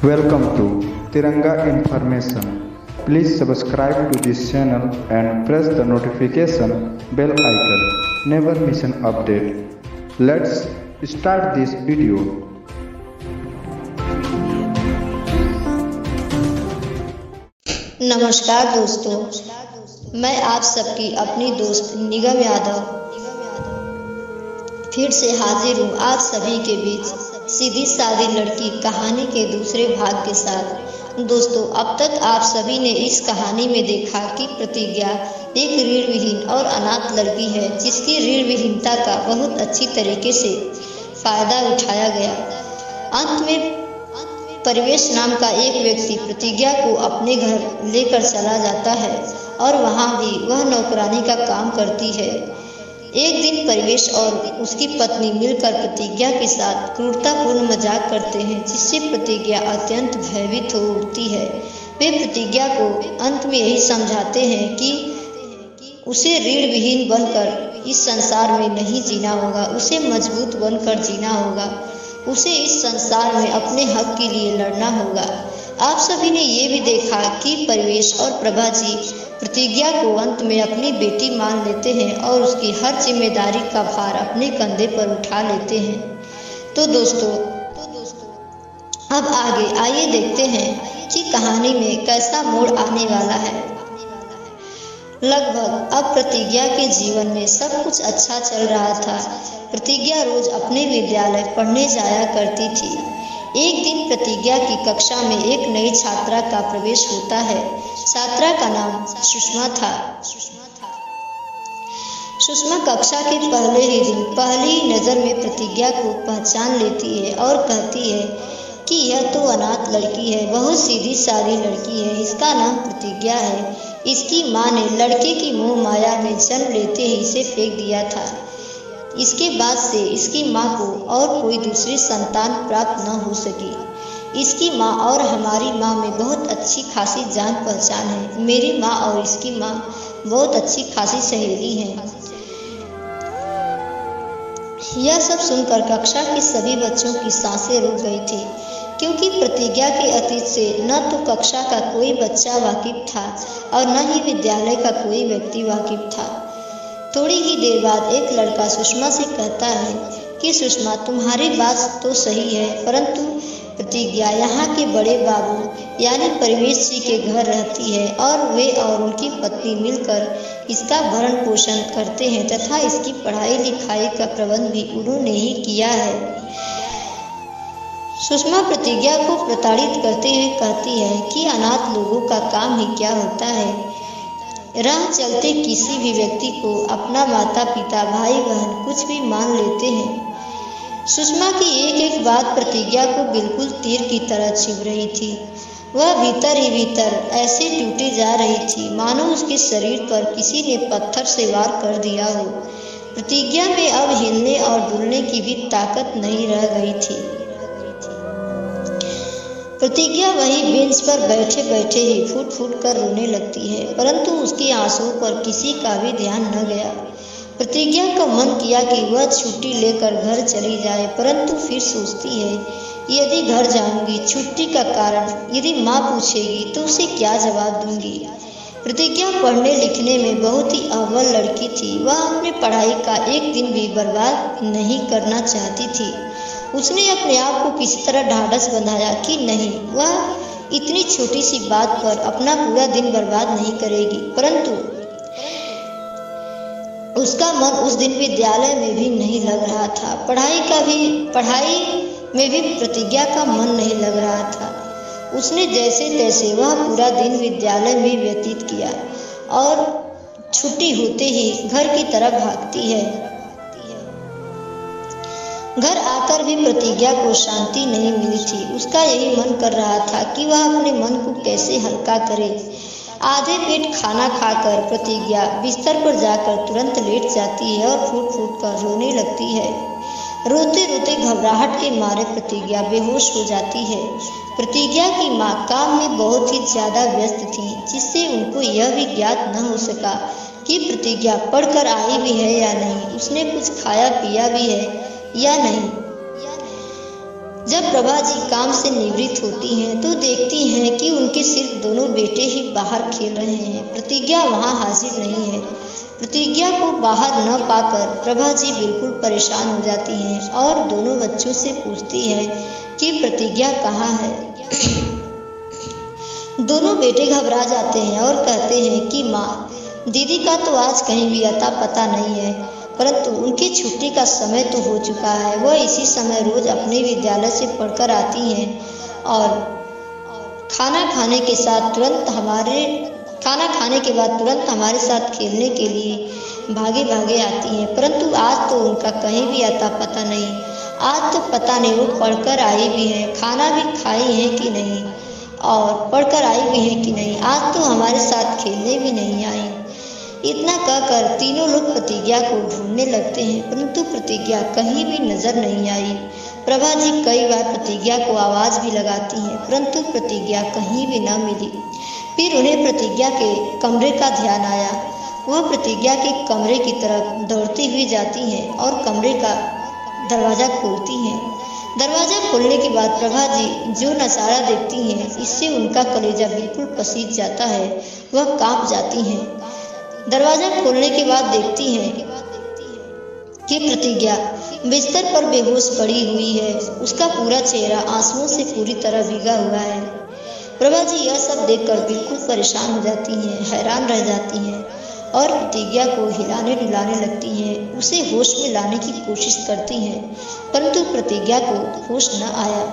Welcome to Tiranga Information. Please subscribe to this channel and press the notification bell icon. Never miss an update. Let's start this video. नमस्कार दोस्तों, मैं आप सबकी अपनी दोस्त निगम यादव फिर से हाजिर हूँ आप सभी के बीच सीधी सादी लड़की कहानी के दूसरे भाग के साथ। दोस्तों, अब तक आप सभी ने इस कहानी में देखा कि प्रतिज्ञा एक ऋण विहीन और अनाथ लड़की है जिसकी ऋण विहीनता का बहुत अच्छी तरीके से फायदा उठाया गया। अंत में परिवेश नाम का एक व्यक्ति प्रतिज्ञा को अपने घर लेकर चला जाता है और वहाँ भी वह नौकरानी का काम करती है। एक दिन परिवेश और उसकी पत्नी मिलकर प्रतिज्ञा के साथ क्रूरतापूर्ण मजाक करते हैं जिससे प्रतिज्ञा अत्यंत भयभीत हो उठती है। वे प्रतिज्ञा को अंत में यही समझाते हैं कि उसे ऋण विहीन बनकर इस संसार में नहीं जीना होगा, उसे मजबूत बनकर जीना होगा, उसे इस संसार में अपने हक के लिए लड़ना होगा। आप सभी ने ये भी देखा कि परिवेश और प्रभा जी प्रतिज्ञा को अंत में अपनी बेटी मान लेते हैं और उसकी हर जिम्मेदारी का भार अपने कंधे पर उठा लेते हैं। तो दोस्तों, अब आगे आइए देखते हैं कि कहानी में कैसा मोड़ आने वाला है। लगभग अब प्रतिज्ञा के जीवन में सब कुछ अच्छा चल रहा था। प्रतिज्ञा रोज अपने विद्यालय पढ़ने जाया करती थी। एक दिन प्रतिज्ञा की कक्षा में एक नई छात्रा का प्रवेश होता है। छात्रा का नाम सुषमा था। सुषमा कक्षा के पहले ही दिन पहली नज़र में प्रतिज्ञा को पहचान लेती है और कहती है कि यह तो अनाथ लड़की है, बहुत सीधी सादी लड़की है, इसका नाम प्रतिज्ञा है। इसकी माँ ने लड़के की मोह माया में जन्म लेते ही इसे फेंक दिया था। इसके बाद से इसकी माँ को और कोई दूसरी संतान प्राप्त न हो सकी। इसकी माँ और हमारी माँ में बहुत अच्छी खासी जान पहचान है। मेरी माँ और इसकी माँ बहुत अच्छी खासी सहेली हैं। यह सब सुनकर कक्षा के सभी बच्चों की सांसें रुक गई थी, क्योंकि प्रतिज्ञा के अतीत से न तो कक्षा का कोई बच्चा वाकिफ था और न ही विद्यालय का कोई व्यक्ति वाकिफ था। थोड़ी ही देर बाद एक लड़का सुषमा से कहता है कि सुषमा, तुम्हारी बात तो सही है, परंतु प्रतिज्ञा यहाँ के बड़े बाबू यानी परिवेश जी के घर रहती है और वे और उनकी पत्नी मिलकर इसका भरण पोषण करते हैं तथा इसकी पढ़ाई लिखाई का प्रबंध भी उन्होंने ही किया है। सुषमा प्रतिज्ञा को प्रताड़ित करते हुए कहती है कि अनाथ लोगों का काम ही क्या होता है। राह चलते किसी भी व्यक्ति को अपना माता पिता भाई बहन कुछ भी मान लेते हैं। सुषमा की एक एक बात प्रतिज्ञा को बिल्कुल तीर की तरह चुभ रही थी। वह भीतर ही भीतर ऐसे टूटी जा रही थी मानो उसके शरीर पर किसी ने पत्थर से वार कर दिया हो। प्रतिज्ञा में अब हिलने और डुलने की भी ताकत नहीं रह गई थी। प्रतिज्ञा वही बेंच पर बैठे बैठे ही फूट फूट कर रोने लगती है, परंतु उसके आंसुओं पर किसी का भी ध्यान न गया। प्रतिज्ञा का मन किया कि वह छुट्टी लेकर घर चली जाए, परंतु फिर सोचती है, यदि घर जाऊंगी, छुट्टी का कारण यदि माँ पूछेगी तो उसे क्या जवाब दूंगी। प्रतिज्ञा पढ़ने लिखने में बहुत ही अव्वल लड़की थी। वह अपने पढ़ाई का एक दिन भी बर्बाद नहीं करना चाहती थी। उसने अपने आप को किसी तरह ढाढ़स बंधाया कि नहीं, वह इतनी छोटी सी बात पर अपना पूरा दिन बर्बाद नहीं करेगी। परंतु उसका मन उस दिन विद्यालय में भी नहीं लग रहा था। पढ़ाई में भी प्रतिज्ञा का मन नहीं लग रहा था। उसने जैसे तैसे वह पूरा दिन विद्यालय में व्यतीत किया और छुट्टी होते ही घर की तरफ भागती है। घर आकर भी प्रतिज्ञा को शांति नहीं मिली थी। उसका यही मन कर रहा था कि वह अपने मन को कैसे हल्का करे। आधे पेट खाना खाकर प्रतिज्ञा बिस्तर पर जाकर तुरंत लेट जाती है और फूट फूट कर रोने लगती है। रोते रोते घबराहट के मारे प्रतिज्ञा बेहोश हो जाती है। प्रतिज्ञा की माँ काम में बहुत ही ज़्यादा व्यस्त थी, जिससे उनको यह भी ज्ञात न हो सका कि प्रतिज्ञा पढ़कर आई भी है या नहीं, उसने कुछ खाया पिया भी है या नहीं। जब प्रभा जी काम से निवृत्त होती हैं तो देखती हैं कि उनके सिर्फ दोनों बेटे ही बाहर खेल रहे हैं। प्रतिज्ञा वहाँ हाजिर नहीं है। प्रतिज्ञा को बाहर न पाकर प्रभा जी बिल्कुल परेशान हो जाती हैं और दोनों बच्चों से पूछती है कि प्रतिज्ञा कहाँ है। दोनों बेटे घबरा जाते हैं और कहते हैं कि माँ, दीदी का तो आज कहीं भी अता पता नहीं है, परंतु उनकी छुट्टी का समय तो हो चुका है। वह इसी समय रोज अपने विद्यालय से पढ़कर आती हैं और खाना खाने के बाद तुरंत हमारे साथ खेलने के लिए भागे भागे आती हैं। परंतु आज तो उनका कहीं भी अता पता नहीं। आज तो पता नहीं वो पढ़कर आई भी हैं, खाना भी खाई हैं कि नहीं, और पढ़कर आई भी हैं कि नहीं। आज तो हमारे साथ खेलने भी नहीं आई। इतना कहकर तीनों लोग प्रतिज्ञा को ढूंढने लगते हैं, परंतु प्रतिज्ञा कहीं भी नजर नहीं आई। प्रभा जी कई बार प्रतिज्ञा को आवाज भी लगाती हैं, परंतु प्रतिज्ञा कहीं भी न मिली। फिर उन्हें प्रतिज्ञा के कमरे का ध्यान आया। वह प्रतिज्ञा के कमरे की तरफ दौड़ती हुई जाती हैं और कमरे का दरवाजा खोलती हैं। दरवाजा खोलने के बाद प्रभा जी जो नजारा देखती हैं, इससे उनका कलेजा बिल्कुल पसीज जाता है। वह कांप जाती हैं। दरवाजा खोलने के बाद देखती हैं कि प्रतिज्ञा बिस्तर पर बेहोश पड़ी हुई है। उसका पूरा चेहरा आंसुओं से पूरी तरह भीगा हुआ है। प्रभा जी यह सब देखकर बिल्कुल परेशान हो जाती हैं, हैरान रह जाती हैं और प्रतिज्ञा को हिलाने डुलाने लगती हैं। उसे होश में लाने की कोशिश करती हैं, परंतु प्रतिज्ञा को होश न आया।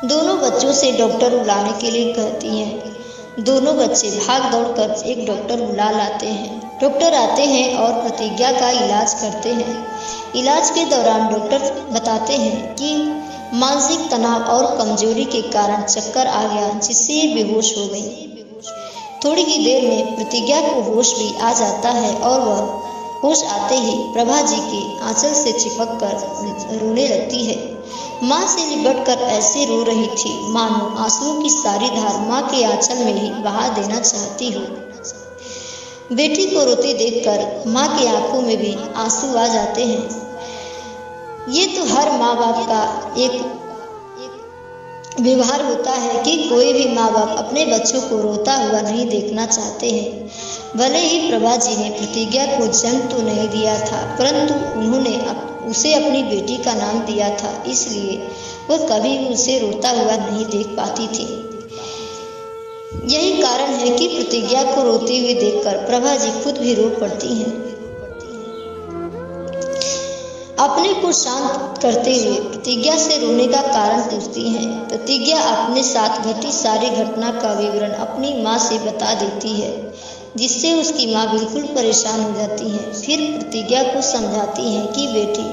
दोनों बच्चों से डॉक्टर बुलाने के लिए कहती हैं। दोनों बच्चे भाग दौड़ कर एक डॉक्टर बुला लाते हैं। डॉक्टर आते हैं और प्रतिज्ञा का इलाज करते हैं। इलाज के दौरान डॉक्टर बताते हैं कि मानसिक तनाव और कमजोरी के कारण चक्कर आ गया, जिससे ये बेहोश हो गई। थोड़ी ही देर में प्रतिज्ञा को होश भी आ जाता है और वह होश आते ही प्रभा जी के आंचल से चिपक कर रोने लगती है। माँ से लिपट कर ऐसे रो रही थी मानो आंसुओं की सारी धार माँ के आंचल में ही बहा देना चाहती हो। बेटी को रोते देखकर माँ की आंखों में भी आंसू आ जाते हैं। ये तो हर माँ बाप का एक व्यवहार होता है कि कोई भी माँ बाप अपने बच्चों को रोता हुआ नहीं देखना चाहते हैं। भले ही प्रभा जी ने प्रतिज्ञा को जन्म तो नहीं दिया था, परंतु उन्होंने उसे अपनी बेटी का नाम दिया था, इसलिए वह कभी भी उसे रोता हुआ नहीं देख पाती थी। यही कारण है कि प्रतिज्ञा को रोते हुए देखकर प्रभा जी खुद भी रो पड़ती हैं। अपने को शांत करते हुए प्रतिज्ञा से रोने का कारण पूछती हैं। प्रतिज्ञा अपने साथ घटी सारी घटना का विवरण अपनी माँ से बता देती है, जिससे उसकी माँ बिल्कुल परेशान हो जाती है। फिर प्रतिज्ञा को समझाती हैं कि बेटी,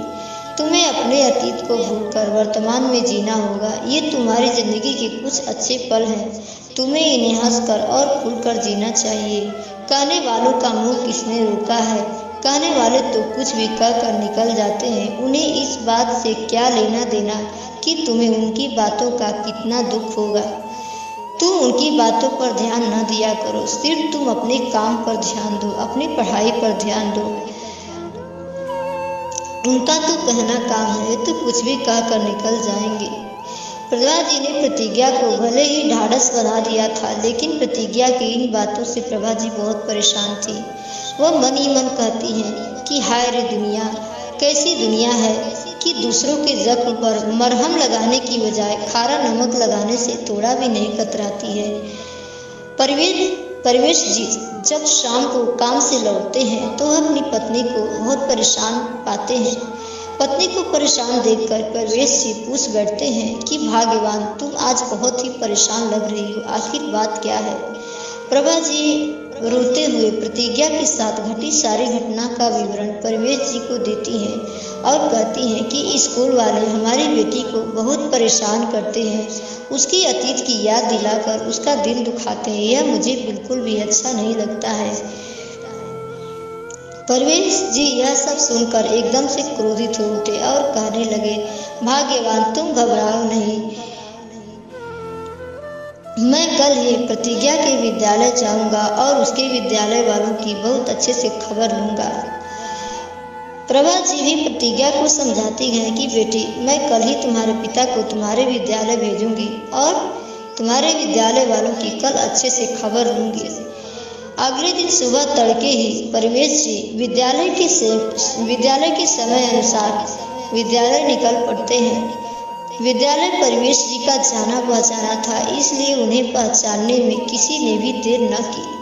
तुम्हें अपने अतीत को भूलकर वर्तमान में जीना होगा। ये तुम्हारी जिंदगी के कुछ अच्छे पल हैं, तुम्हें इन्हें हंसकर और खुलकर जीना चाहिए। कहने वालों का मुंह किसने रोका है? कहने वाले तो कुछ भी कहकर निकल जाते हैं। उन्हें इस बात से क्या लेना देना कि तुम्हें उनकी बातों का कितना दुख होगा। तुम उनकी बातों पर ध्यान न दिया करो, सिर्फ तुम अपने काम पर ध्यान दो, अपनी पढ़ाई पर ध्यान दो। उनका तो कहना काम है, तो कुछ भी कहकर निकल जाएंगे। प्रभा जी ने प्रतिज्ञा को भले ही ढाढ़स बना दिया था, लेकिन प्रतिज्ञा की इन बातों से प्रभा जी बहुत परेशान थी। वह मन ही मन कहती हैं कि हाय रे दुनिया, कैसी दुनिया है कि दूसरों के जख्म पर मरहम लगाने की बजाय खारा नमक लगाने से थोड़ा भी नहीं कतराती है। परवेश जी जब शाम को काम से लौटते हैं तो अपनी पत्नी को बहुत परेशान पाते हैं। पत्नी को परेशान देखकर परवेश जी पूछ बैठते हैं कि भाग्यवान, तुम आज बहुत ही परेशान लग रही हो, आखिर बात क्या है? प्रभा जी रोते हुए प्रतिज्ञा के साथ घटी सारी घटना का विवरण परवेश जी को देती हैं और कहती हैं कि स्कूल वाले हमारी बेटी को बहुत परेशान करते हैं, उसकी अतीत की याद दिलाकर उसका दिल दुखाते हैं। यह मुझे बिल्कुल भी अच्छा नहीं लगता है। परवेश जी यह सब सुनकर एकदम से क्रोधित हो उठे और कहने लगे, भाग्यवान, तुम घबराओ नहीं, मैं कल ही प्रतिज्ञा के विद्यालय जाऊंगा और उसके विद्यालय वालों की बहुत अच्छे से खबर लूंगा। प्रभा जी भी प्रतिज्ञा को समझाती हैं कि बेटी, मैं कल ही तुम्हारे पिता को तुम्हारे विद्यालय भेजूंगी और तुम्हारे विद्यालय वालों की कल अच्छे से खबर लूंगी। अगले दिन सुबह तड़के ही परवेश जी विद्यालय के समय अनुसार विद्यालय निकल पड़ते हैं। विद्यालय परवेश जी का जाना पहचाना था, इसलिए उन्हें पहचानने में किसी ने भी देर न की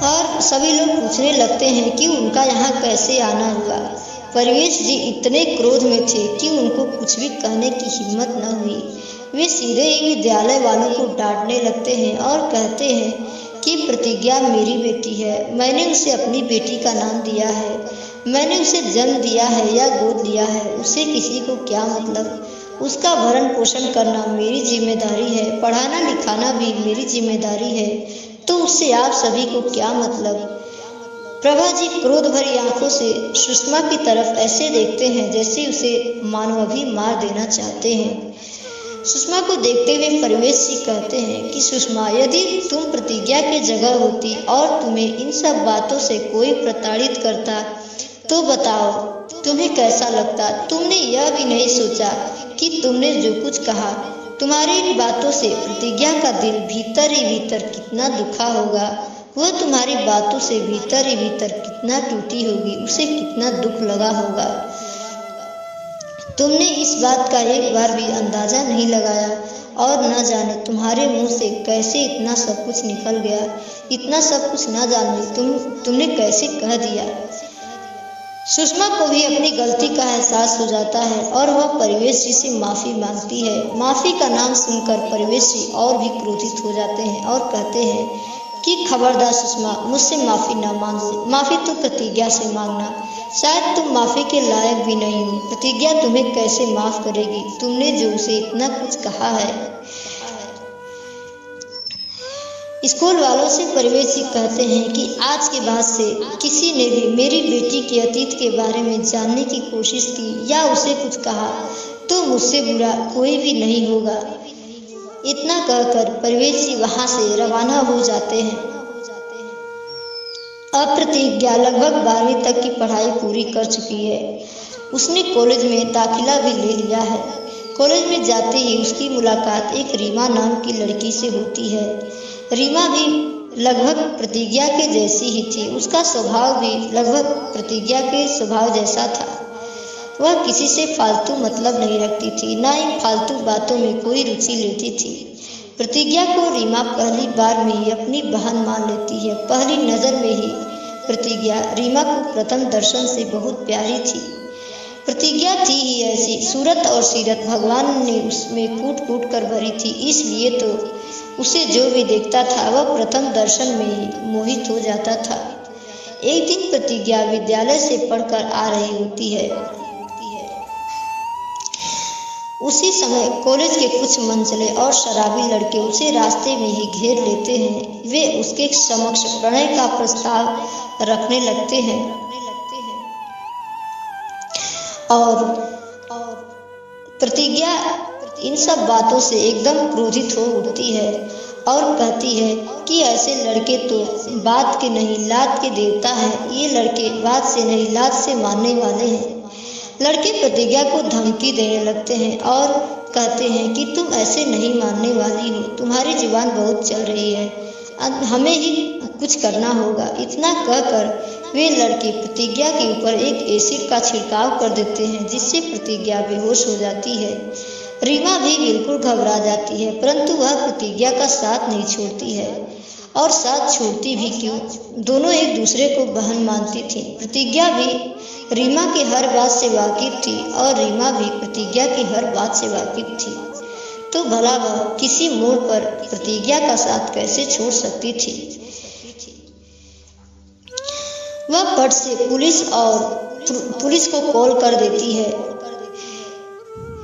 और सभी लोग पूछने लगते हैं कि उनका यहाँ कैसे आना हुआ। परवेश जी इतने क्रोध में थे कि उनको कुछ भी कहने की हिम्मत न हुई। वे सीधे ही विद्यालय वालों को डांटने लगते हैं और कहते हैं कि प्रतिज्ञा मेरी बेटी है, मैंने उसे अपनी बेटी का नाम दिया है, मैंने उसे जन्म दिया है या गोद लिया है, उससे किसी को क्या मतलब। उसका भरण पोषण करना मेरी जिम्मेदारी है, पढ़ाना लिखाना भी मेरी जिम्मेदारी है, तो उससे आप सभी को क्या मतलब। प्रभा जी क्रोध भरी आंखों से सुषमा की तरफ ऐसे देखते हैं जैसे उसे मानो अभी मार देना चाहते हैं। सुषमा को देखते हुए परवेश जी कहते हैं कि सुषमा, यदि तुम प्रतिज्ञा की जगह होती और तुम्हें इन सब बातों से कोई प्रताड़ित करता तो बताओ तुम्हें कैसा लगता। तुमने यह भी नहीं सोचा कि तुमने जो कुछ कहा, तुम्हारी इन बातों से प्रतिज्ञा का दिल भीतर ही भीतर कितना दुखा होगा। वह तुम्हारी बातों से भीतर ही भीतर कितना टूटी होगी, उसे कितना दुख लगा होगा। तुमने इस बात का एक बार भी अंदाजा नहीं लगाया और न जाने तुम्हारे मुंह से कैसे इतना सब कुछ निकल गया। इतना सब कुछ न जाने तुमने कैसे कह दिया। सुषमा को भी अपनी गलती का एहसास हो जाता है और वह परवेश जी से माफ़ी मांगती है। माफ़ी का नाम सुनकर परवेश जी और भी क्रोधित हो जाते हैं और कहते हैं कि खबरदार सुषमा, मुझसे माफ़ी ना मांगो, माफ़ी तो प्रतिज्ञा से मांगना। शायद तुम माफ़ी के लायक भी नहीं हो। प्रतिज्ञा तुम्हें कैसे माफ़ करेगी, तुमने जो उसे इतना कुछ कहा है। स्कूल वालों से परवेश जी कहते हैं कि आज के बाद से किसी ने भी मेरी बेटी के अतीत के बारे में जानने की कोशिश की या उसे कुछ कहा तो मुझसे बुरा कोई भी नहीं होगा। इतना कहकर परवेश जी वहां से रवाना हो जाते हैं। अब प्रतिज्ञा लगभग 12वीं तक की पढ़ाई पूरी कर चुकी है। उसने कॉलेज में दाखिला भी ले लिया है। कॉलेज में जाते ही उसकी मुलाकात एक रीमा नाम की लड़की से होती है। रीमा भी लगभग प्रतिज्ञा के जैसी ही थी। उसका स्वभाव भी लगभग प्रतिज्ञा के स्वभाव जैसा था। वह किसी से फालतू मतलब नहीं रखती थी, ना ही फालतू बातों में कोई रुचि लेती थी। प्रतिज्ञा को रीमा पहली बार में ही अपनी बहन मान लेती है। पहली नज़र में ही प्रतिज्ञा रीमा को प्रथम दर्शन से बहुत प्यारी थी। प्रतिज्ञा थी ही ऐसी, सूरत और सीरत भगवान ने उसमें कूट कूट कर भरी थी, इसलिए तो उसे जो भी देखता था वह प्रथम दर्शन में ही मोहित हो जाता था। एक दिन प्रतिज्ञा विद्यालय से पढ़कर आ रही होती है। उसी समय कॉलेज के कुछ मंचले और शराबी लड़के उसे रास्ते में ही घेर लेते हैं। वे उसके समक्ष प्रणय का प्रस्ताव रखने लगते हैं और प्रतिज्ञा इन सब बातों से एकदम क्रोधित हो उठती है और कहती है कि ऐसे लड़के तो बात के नहीं लात के देवता हैं। ये लड़के बात से नहीं लात से मानने वाले हैं। लड़के प्रतिज्ञा को धमकी देने लगते हैं और कहते हैं कि तुम ऐसे नहीं मानने वाली हो, तुम्हारी जुबान बहुत चल रही है, हमें ही कुछ करना होगा। इतना कहकर वे लड़के प्रतिज्ञा के ऊपर एक एसिड का छिड़काव कर देते हैं, जिससे प्रतिज्ञा बेहोश हो जाती है। रीमा भी बिल्कुल घबरा जाती है, परंतु वह प्रतिज्ञा का साथ नहीं छोड़ती है। और साथ छोड़ती भी क्यों, दोनों एक दूसरे को बहन मानती थी। प्रतिज्ञा भी रीमा की हर बात से वाकिफ थी और रीमा भी प्रतिज्ञा की हर बात से वाकिफ थी। तो भला वह किसी मोड़ पर प्रतिज्ञा का साथ कैसे छोड़ सकती थी। वह फट से पुलिस को कॉल कर देती है।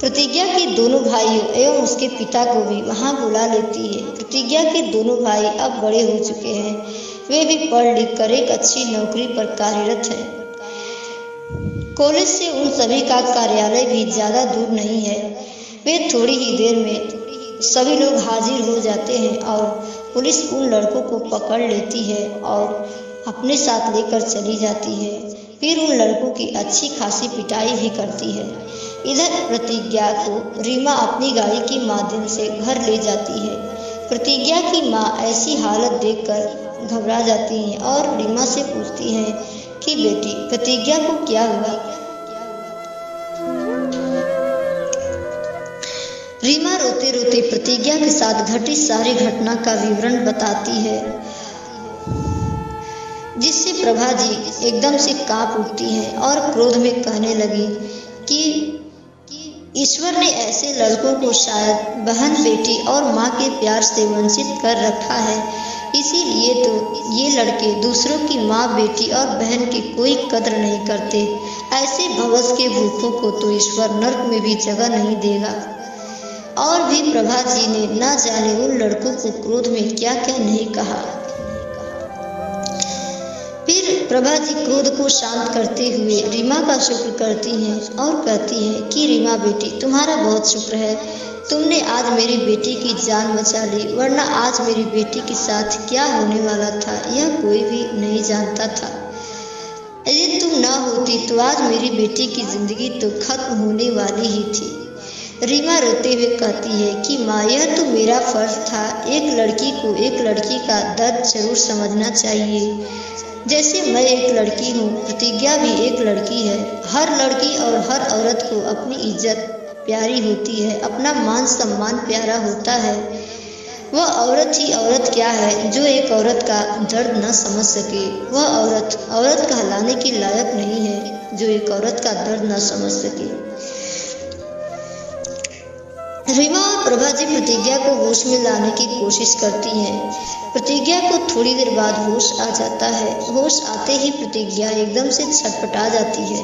प्रतिज्ञा के दोनों भाइयों एवं उसके पिता को भी वहां बुला लेती है। प्रतिज्ञा के दोनों भाई अब बड़े हो चुके हैं। वे भी पढ़ लिख कर एक अच्छी नौकरी पर कार्यरत हैं। कॉलेज से उन सभी का कार्यालय भी ज़्यादा दूर नहीं है। वे थोड़ी ही देर में सभी लोग हाजिर हो जाते हैं और पुलिस उन लड़कों को पकड़ लेती है और अपने साथ लेकर चली जाती है। फिर उन लड़कों की अच्छी खासी पिटाई भी करती है। इधर प्रतिज्ञा को रीमा अपनी गाड़ी के माध्यम से घर ले जाती है। प्रतिज्ञा की माँ ऐसी हालत देखकर घबरा जाती हैं और रीमा से पूछती हैं कि बेटी प्रतिज्ञा को क्या हुआ। रीमा रोते रोते प्रतिज्ञा के साथ घटी सारी घटना का विवरण बताती है, जिससे प्रभा जी एकदम से कांप उठती है और क्रोध में कहने लगी कि ईश्वर ने ऐसे लड़कों को शायद बहन बेटी और माँ के प्यार से वंचित कर रखा है, इसीलिए तो ये लड़के दूसरों की माँ बेटी और बहन की कोई कद्र नहीं करते। ऐसे भवस के भूखों को तो ईश्वर नर्क में भी जगह नहीं देगा। और भी प्रभा जी ने न जाने उन लड़कों को क्रोध में क्या क्या नहीं कहा। फिर प्रभा जी क्रोध को शांत करते हुए रीमा का शुक्र करती हैं और कहती हैं कि रीमा बेटी तुम्हारा बहुत शुक्र है, तुमने आज मेरी बेटी की जान बचा ली, वरना आज मेरी बेटी के साथ क्या होने वाला था यह कोई भी नहीं जानता था। यदि तुम ना होती तो आज मेरी बेटी की जिंदगी तो खत्म होने वाली ही थी। रीमा रोते हुए कहती है कि माँ यह तो मेरा फर्ज था, एक लड़की को एक लड़की का दर्द जरूर समझना चाहिए। जैसे मैं एक लड़की हूँ, प्रतिज्ञा भी एक लड़की है। हर लड़की और हर औरत को अपनी इज्जत प्यारी होती है, अपना मान सम्मान प्यारा होता है। वह औरत ही औरत क्या है जो एक औरत का दर्द न समझ सके। वह औरत कहलाने के लायक नहीं है जो एक औरत का दर्द न समझ सके। रीमा और प्रभा जी प्रतिज्ञा को होश में लाने की कोशिश करती हैं। प्रतिज्ञा को थोड़ी देर बाद होश आ जाता है। होश आते ही प्रतिज्ञा एकदम से छटपटा जाती है।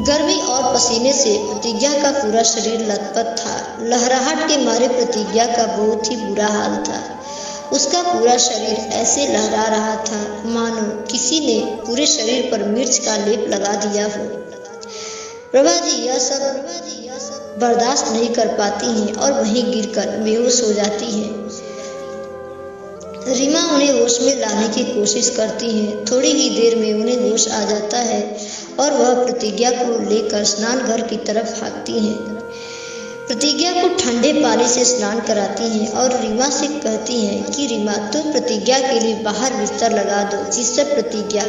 गर्मी और पसीने से प्रतिज्ञा का पूरा शरीर लथपथ था। लहराहट के मारे प्रतिज्ञा का बहुत ही बुरा हाल था। उसका पूरा शरीर ऐसे लहरा रहा था मानो किसी ने पूरे शरीर पर मिर्च का लेप लगा दिया हो। प्रभा जी यह सब बर्दाश्त नहीं कर पाती हैं और वहीं गिरकर बेहोश हो जाती हैं। रीमा उन्हें होश में लाने की कोशिश करती हैं। थोड़ी ही देर में उन्हें होश आ जाता है और वह प्रतिज्ञा को लेकर स्नान घर की तरफ भागती हैं। प्रतिज्ञा को ठंडे पानी से स्नान कराती हैं और रीमा से कहती हैं कि रीमा तुम प्रतिज्ञा के लिए बाहर बिस्तर लगा दो, जिससे प्रतिज्ञा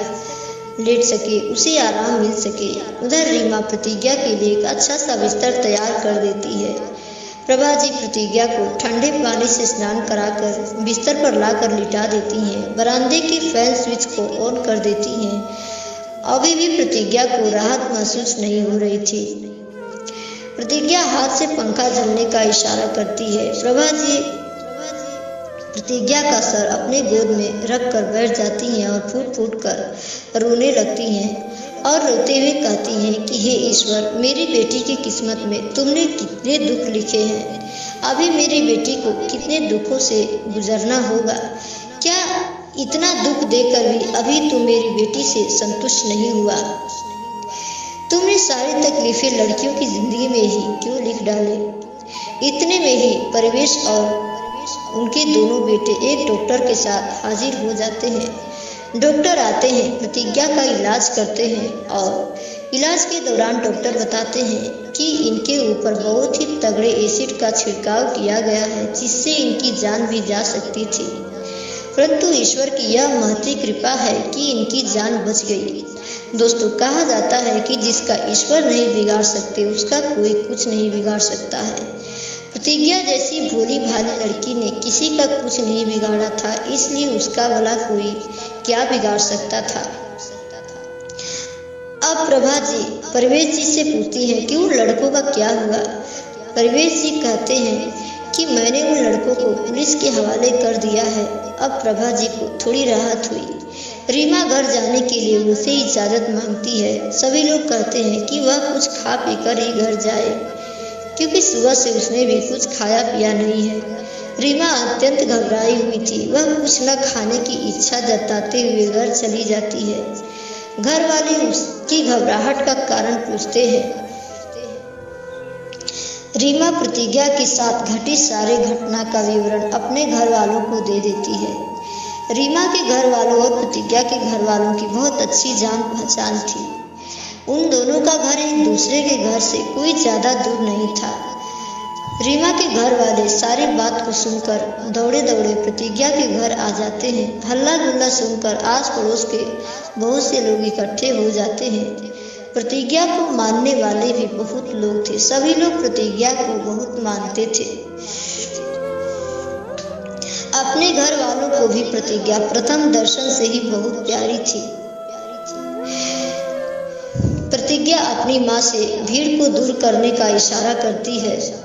लेट सके, उसे आराम मिल सके। उधर रीमा प्रतिज्ञा के लिए एक अच्छा सा बिस्तर तैयार कर देती है। प्रभा जी प्रतिज्ञा को ठंडे पानी से स्नान कराकर बिस्तर पर लाकर लिटा देती हैं। बरामदे के फैन स्विच को ऑन कर देती हैं। अभी भी प्रतिज्ञा को राहत महसूस नहीं हो रही थी। प्रतिज्ञा हाथ से पंखा झलने का इशारा करती है। प्रभा जी प्रतिज्ञा का सर अपने गोद में रख कर बैठ जाती हैं और फूट फूट कर रोने लगती हैं और रोते हुए कहती हैं कि हे ईश्वर, मेरी बेटी की किस्मत में तुमने कितने दुख लिखे हैं। अभी मेरी बेटी को कितने दुखों से गुजरना होगा। क्या इतना दुख देकर भी अभी तुम मेरी बेटी से संतुष्ट नहीं हुआ? तुमने सारी तकलीफें लड़कियों की जिंदगी में ही क्यों लिख डाले? इतने में ही परिवेश और उनके दोनों बेटे एक डॉक्टर के साथ हाजिर हो जाते हैं। डॉक्टर आते हैं, प्रतिज्ञा का इलाज करते हैं और इलाज के दौरान डॉक्टर बताते हैं कि इनके ऊपर बहुत ही तगड़े एसिड का छिड़काव किया गया है, जिससे इनकी जान भी जा सकती थी। परंतु ईश्वर की यह महती कृपा है कि इनकी जान बच गई। दोस्तों, कहा जाता है कि जिसका ईश्वर नहीं बिगाड़ सकते उसका कोई कुछ नहीं बिगाड़ सकता है। प्रतिज्ञा जैसी भोली भाली लड़की ने किसी का कुछ नहीं बिगाड़ा था, इसलिए उसका भला कोई क्या बिगाड़ सकता था। अब प्रभा जी परवेश जी से पूछती हैं कि उन लड़कों का क्या हुआ। परवेश जी कहते हैं कि मैंने उन लड़कों को पुलिस के हवाले कर दिया है। अब प्रभा जी को थोड़ी राहत हुई। रीमा घर जाने के लिए उनसे इजाज़त मांगती है। सभी लोग कहते हैं कि वह कुछ खा पीकर ही घर जाए, क्योंकि सुबह से उसने भी कुछ खाया पिया नहीं है। रीमा अत्यंत घबराई हुई थी। वह कुछ न खाने की इच्छा जताते हुए घर चली जाती है। घर वाले उसकी घबराहट का कारण पूछते हैं। रीमा प्रतिज्ञा के साथ घटी सारे घटना का विवरण अपने घर वालों को दे देती है। रीमा के घर वालों और प्रतिज्ञा के घर वालों की बहुत अच्छी जान पहचान थी। उन दोनों का घर एक दूसरे के घर से कोई ज़्यादा दूर नहीं था। रीमा के घर वाले सारी बात को सुनकर दौड़े दौड़े प्रतिज्ञा के घर आ जाते हैं। हल्ला गुल्ला सुनकर आस पड़ोस के बहुत से लोग इकट्ठे हो जाते हैं। प्रतिज्ञा को मानने वाले भी बहुत लोग थे। सभी लोग प्रतिज्ञा को बहुत मानते थे। अपने घर वालों को भी प्रतिज्ञा प्रथम दर्शन से ही बहुत प्यारी थी। प्रतिज्ञा अपनी माँ से भीड़ को दूर करने का इशारा करती है।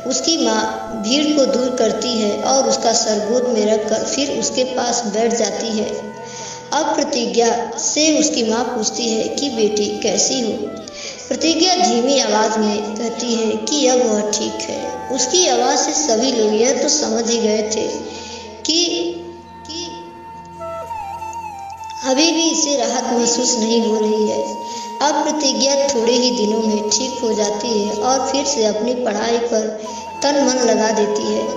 उसकी माँ भीड़ को दूर करती है और उसका सर गोद में रखकर फिर उसके पास बैठ जाती है। अब प्रतिज्ञा से उसकी माँ पूछती है कि बेटी कैसी हो। प्रतिज्ञा धीमी आवाज में कहती है कि अब वह ठीक है। उसकी आवाज से सभी लोग यह तो समझ ही गए थे कि अभी भी इसे राहत महसूस नहीं हो रही है। अब प्रतिज्ञा थोड़े ही दिनों में ठीक हो जाती है और फिर से अपनी पढ़ाई पर तन मन लगा देती है।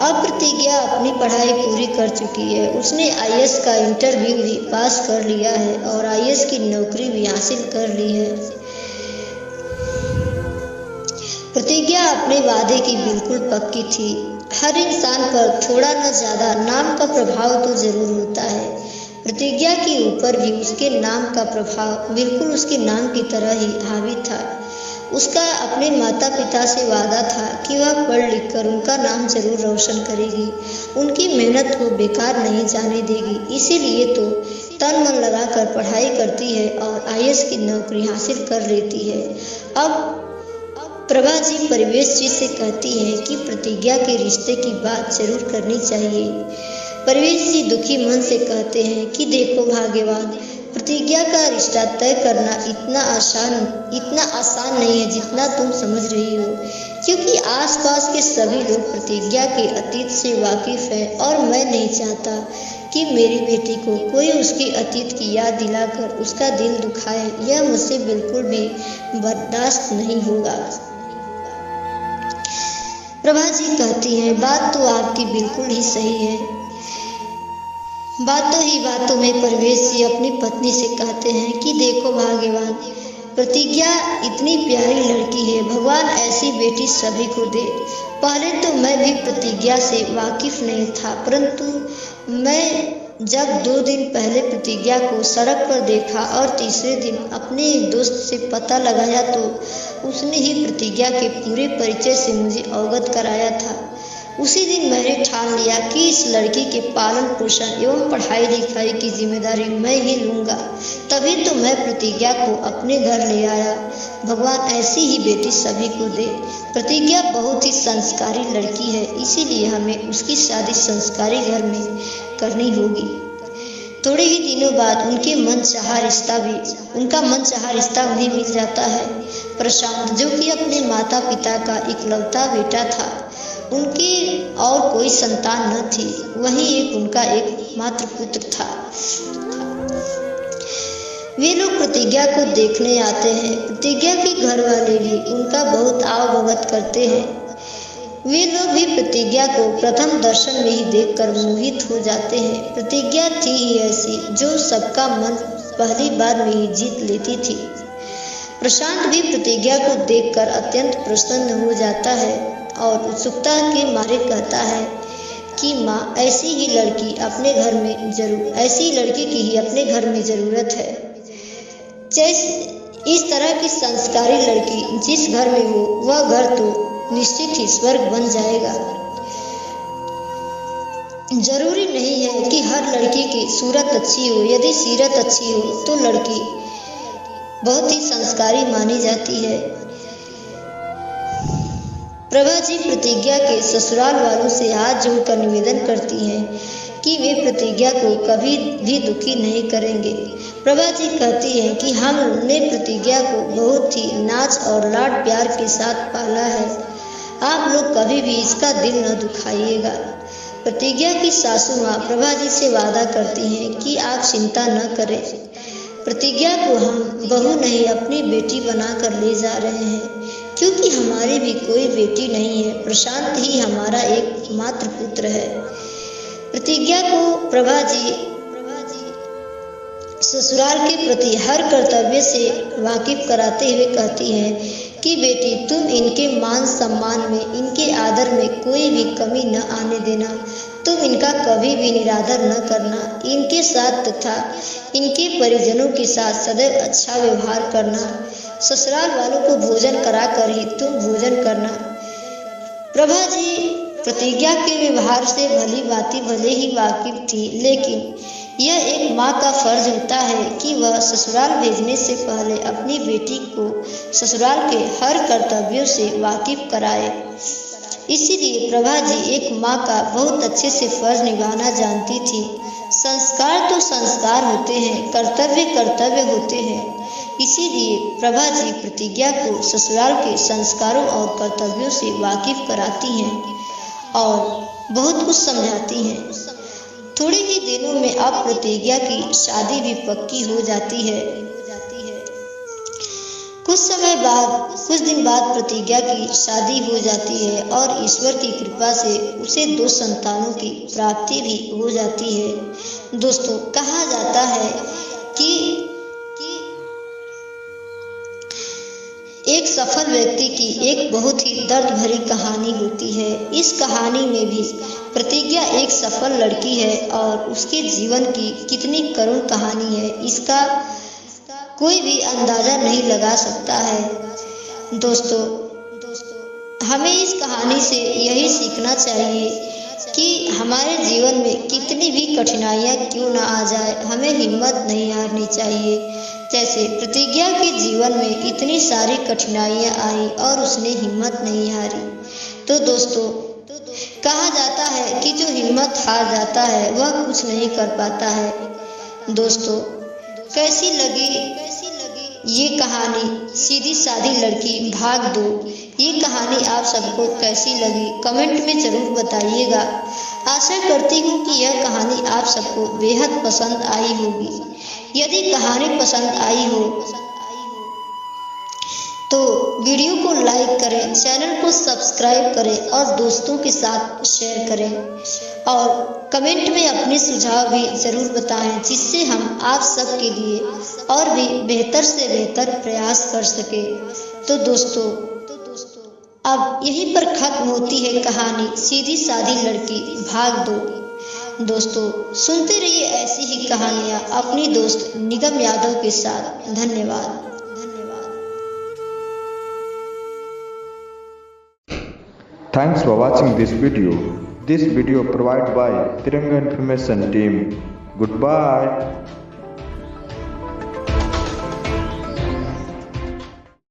अब प्रतिज्ञा अपनी पढ़ाई पूरी कर चुकी है। उसने आईएएस का इंटरव्यू भी पास कर लिया है और आईएएस की नौकरी भी हासिल कर ली है। प्रतिज्ञा अपने वादे की बिल्कुल पक्की थी। हर इंसान पर थोड़ा न ज्यादा नाम का प्रभाव तो जरूर होता है। प्रतिज्ञा के ऊपर भी उसके नाम का प्रभाव बिल्कुल उसके नाम की तरह ही हावी था। उसका अपने माता पिता से वादा था कि वह पढ़ लिख कर उनका नाम जरूर रोशन करेगी, उनकी मेहनत को बेकार नहीं जाने देगी। इसीलिए तो तन मन लगाकर पढ़ाई करती है और आईएएस की नौकरी हासिल कर लेती है। अब प्रभा जी परिवेश जी से कहती है कि प्रतिज्ञा के रिश्ते की बात जरूर करनी चाहिए। परिवेश जी दुखी मन से कहते हैं कि देखो भाग्यवान, प्रतिज्ञा का रिश्ता तय करना इतना आसान नहीं है जितना तुम समझ रही हो, क्योंकि आसपास के सभी लोग प्रतिज्ञा के अतीत से वाकिफ है और मैं नहीं चाहता कि मेरी बेटी को कोई उसके अतीत की याद दिलाकर उसका दिल दुखाए। यह मुझसे बिल्कुल भी बर्दाश्त नहीं होगा। प्रभा जी कहती हैं, बात तो आपकी बिल्कुल ही सही है। बातों ही बातों में परवेश जी अपनी पत्नी से कहते हैं कि देखो भाग्यवान, प्रतिज्ञा इतनी प्यारी लड़की है, भगवान ऐसी बेटी सभी को दे। पहले तो मैं भी प्रतिज्ञा से वाकिफ नहीं था, परंतु मैं जब 2 दिन पहले प्रतिज्ञा को सड़क पर देखा और तीसरे दिन अपने एक दोस्त से पता लगाया तो उसने ही प्रतिज्ञा के पूरे परिचय से मुझे अवगत कराया था। उसी दिन मैंने ठान लिया कि इस लड़की के पालन पोषण एवं पढ़ाई लिखाई की जिम्मेदारी मैं ही लूँगा। तभी तो मैं प्रतिज्ञा को अपने घर ले आया। भगवान ऐसी ही बेटी सभी को दे। प्रतिज्ञा बहुत ही संस्कारी लड़की है, इसीलिए हमें उसकी शादी संस्कारी घर में करनी होगी। थोड़े ही दिनों बाद उनका मन चाहा रिश्ता उन्हें मिल जाता है। प्रशांत, जो कि अपने माता पिता का इकलौता बेटा था, उनकी और कोई संतान न थी, वही उनका एकमात्र पुत्र था। वे लोग प्रतिज्ञा को देखने आते हैं। प्रतिज्ञा के घर वाले भी उनका बहुत आवभगत करते हैं। वे लोग भी प्रतिज्ञा को प्रथम दर्शन में ही देखकर मोहित हो जाते हैं। प्रतिज्ञा थी ही ऐसी जो सबका मन पहली बार में ही जीत लेती थी। प्रशांत भी प्रतिज्ञा को देखकर अत्यंत प्रसन्न हो जाता है और उत्सुकता के मारे कहता है कि माँ, ऐसी लड़की की ही अपने घर में जरूरत है। इस तरह की संस्कारी लड़की जिस घर में हो, वह घर तो निश्चित ही स्वर्ग बन जाएगा। जरूरी नहीं है कि हर लड़की की सूरत अच्छी हो। यदि सीरत अच्छी हो तो लड़की बहुत ही संस्कारी मानी जाती है। प्रभा जी प्रतिज्ञा के ससुराल वालों से हाथ जोड़कर निवेदन करती हैं कि वे प्रतिज्ञा को कभी भी दुखी नहीं करेंगे। प्रभा जी कहती हैं कि हमने प्रतिज्ञा को बहुत ही नाच और लाड प्यार के साथ पाला है, आप लोग कभी भी इसका दिल न दुखाइएगा। प्रतिज्ञा की सासू माँ प्रभा जी से वादा करती हैं कि आप चिंता न करें, प्रतिज्ञा को हम बहू नहीं अपनी बेटी बनाकर ले जा रहे हैं, क्योंकि हमारी भी कोई बेटी नहीं है। प्रशांत ही हमारा एकमात्र पुत्र है। प्रतिज्ञा को प्रभा जी ससुराल के प्रति हर कर्तव्य से वाकिफ कराते हुए कहती हैं कि बेटी, तुम इनके मान सम्मान में, इनके आदर में कोई भी कमी न आने देना। तुम इनका कभी भी निरादर न करना। इनके साथ तथा इनके परिजनों के साथ सदैव अच्छा व्यवहार करना। ससुराल वालों को भोजन कराकर ही तुम भोजन करना। प्रभा जी प्रतिज्ञा के व्यवहार से भली भांति भले ही वाकिफ थी, लेकिन यह एक माँ का फर्ज होता है कि वह ससुराल भेजने से पहले अपनी बेटी को ससुराल के हर कर्तव्यों से वाकिफ कराए। इसीलिए प्रभा जी एक माँ का बहुत अच्छे से फर्ज निभाना जानती थी। संस्कार तो संस्कार होते हैं, कर्तव्य कर्तव्य होते हैं। इसीलिए प्रभा जी प्रतिज्ञा को ससुराल के संस्कारों और कर्तव्यों से वाकिफ कराती हैं और बहुत कुछ समझाती हैं। थोड़े ही दिनों में अब प्रतिज्ञा की शादी भी पक्की हो जाती है। कुछ दिन बाद प्रतिज्ञा की शादी हो जाती है और ईश्वर की कृपा से उसे 2 संतानों की प्राप्ति भी हो जाती है। दोस्तों, कहा जाता है कि एक सफल व्यक्ति की एक बहुत ही दर्द भरी कहानी होती है। इस कहानी में भी प्रतिज्ञा एक सफल लड़की है और उसके जीवन की कितनी करुण कहानी है, इसका कोई भी अंदाजा नहीं लगा सकता है। दोस्तों, हमें इस कहानी से यही सीखना चाहिए कि हमारे जीवन में कितनी भी कठिनाइयाँ क्यों ना आ जाए, हमें हिम्मत नहीं हारनी चाहिए। जैसे प्रतिज्ञा के जीवन में इतनी सारी कठिनाइयाँ आई और उसने हिम्मत नहीं हारी। तो दोस्तों, कहा जाता है कि जो हिम्मत हार जाता है वह कुछ नहीं कर पाता है। दोस्तों, कैसी लगी ये कहानी सीधी सादी लड़की भाग 2? ये कहानी आप सबको कैसी लगी कमेंट में ज़रूर बताइएगा। आशा करती हूँ कि यह कहानी आप सबको बेहद पसंद आई होगी। यदि कहानी पसंद आई हो तो वीडियो को लाइक करें, चैनल को सब्सक्राइब करें और दोस्तों के साथ शेयर करें और कमेंट में अपने सुझाव भी ज़रूर बताएं, जिससे हम आप सब के लिए और भी बेहतर से बेहतर प्रयास कर सके। तो दोस्तों, अब यहीं पर खत्म होती है कहानी सीधी सादी लड़की भाग 2। दोस्तों, सुनते रहिए ऐसी ही कहानियाँ अपनी दोस्त निगम यादव के साथ। धन्यवाद। Thanks for watching this video. This video provided by Tiranga Information Team. Goodbye.